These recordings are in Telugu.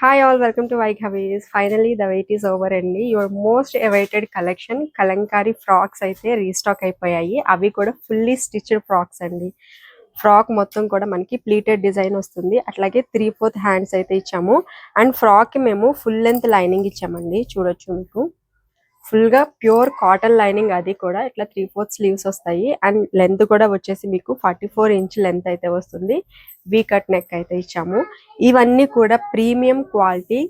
Hi all, welcome to Vaighavis. Finally the wait is over అండి. Your most awaited collection Kalamkari frocks అయితే రీస్టాక్ అయిపోయాయి. అవి కూడా ఫుల్లీ స్టిచ్డ్ ఫ్రాక్స్ అండి. ఫ్రాక్ మొత్తం కూడా మనకి ప్లీటెడ్ డిజైన్ వస్తుంది. అట్లాగే 3/4 హ్యాండ్స్ అయితే ఇచ్చాము. అండ్ ఫ్రాక్ కి మేము ఫుల్ లెంత్ లైనింగ్ ఇచ్చామండి. చూడొచ్చు మీకు. ఫుల్ గా ప్యూర్ కాటన్ లైనింగ్, అది కూడా ఇట్లా 3/4 స్లీవ్స్ వస్తాయి. అండ్ లెంత్ కూడా వచ్చేసి మీకు 44 ఇంచ్ లెంత్ అయితే వస్తుంది. వీ కట్ నెక్ అయితే ఇచ్చాము. ఇవన్నీ కూడా premium quality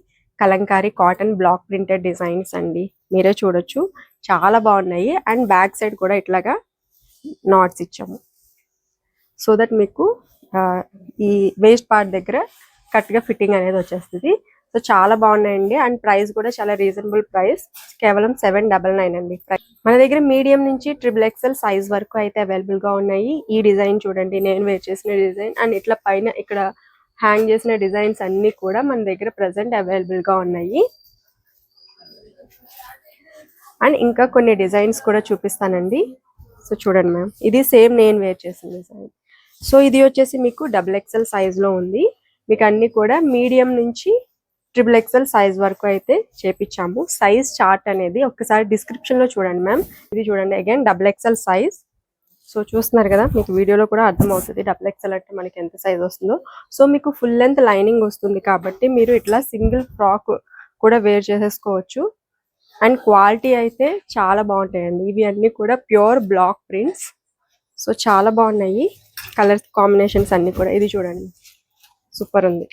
Kalamkari cotton block printed designs అండి. మీరే చూడొచ్చు, చాలా బాగున్నాయి. అండ్ బ్యాక్ సైడ్ కూడా ఇట్లాగా నాట్స్ ఇచ్చాము, సో దట్ మీకు ఈ వేస్ట్ పార్ట్ దగ్గర కరెక్ట్ గా ఫిట్టింగ్ అనేది వచ్చేస్తుంది. సో చాలా బాగున్నాయండి. అండ్ ప్రైస్ కూడా చాలా రీజనబుల్ ప్రైస్, కేవలం 799 అండి. మన దగ్గర మీడియం నుంచి XXL సైజ్ వరకు అయితే అవైలబుల్ గా ఉన్నాయి. ఈ డిజైన్ చూడండి, నేను వేర్ చేసిన డిజైన్. అండ్ ఇట్లా పైన ఇక్కడ హ్యాంగ్ చేసిన డిజైన్స్ అన్ని కూడా మన దగ్గర ప్రెసెంట్ అవైలబుల్ గా ఉన్నాయి. అండ్ ఇంకా కొన్ని డిజైన్స్ కూడా చూపిస్తానండి. సో చూడండి మ్యామ్, ఇది సేమ్ నేను వేర్ చేసిన డిజైన్. సో ఇది వచ్చేసి మీకు XXL సైజ్ లో ఉంది. మీకు అన్ని కూడా మీడియం నుంచి XXL సైజ్ వరకు అయితే చేపించాము. సైజ్ చార్ట్ అనేది ఒక్కసారి డిస్క్రిప్షన్ లో చూడండి మ్యామ్. ఇది చూడండి, అగైన్ XXL సైజ్. సో చూస్తున్నారు కదా, మీకు వీడియోలో కూడా అర్థమవుతుంది XXL అంటే మనకి ఎంత సైజ్ వస్తుందో. సో మీకు ఫుల్ లెంత్ లైనింగ్ వస్తుంది కాబట్టి మీరు ఇట్లా సింగిల్ ఫ్రాక్ కూడా వేర్ చేసేసుకోవచ్చు. అండ్ క్వాలిటీ అయితే చాలా బాగుంటాయండి. ఇవి అన్ని కూడా ప్యూర్ బ్లాక్ ప్రింట్స్. సో చాలా బాగున్నాయి కలర్ కాంబినేషన్స్ అన్ని కూడా. ఇది చూడండి, సూపర్ ఉంది.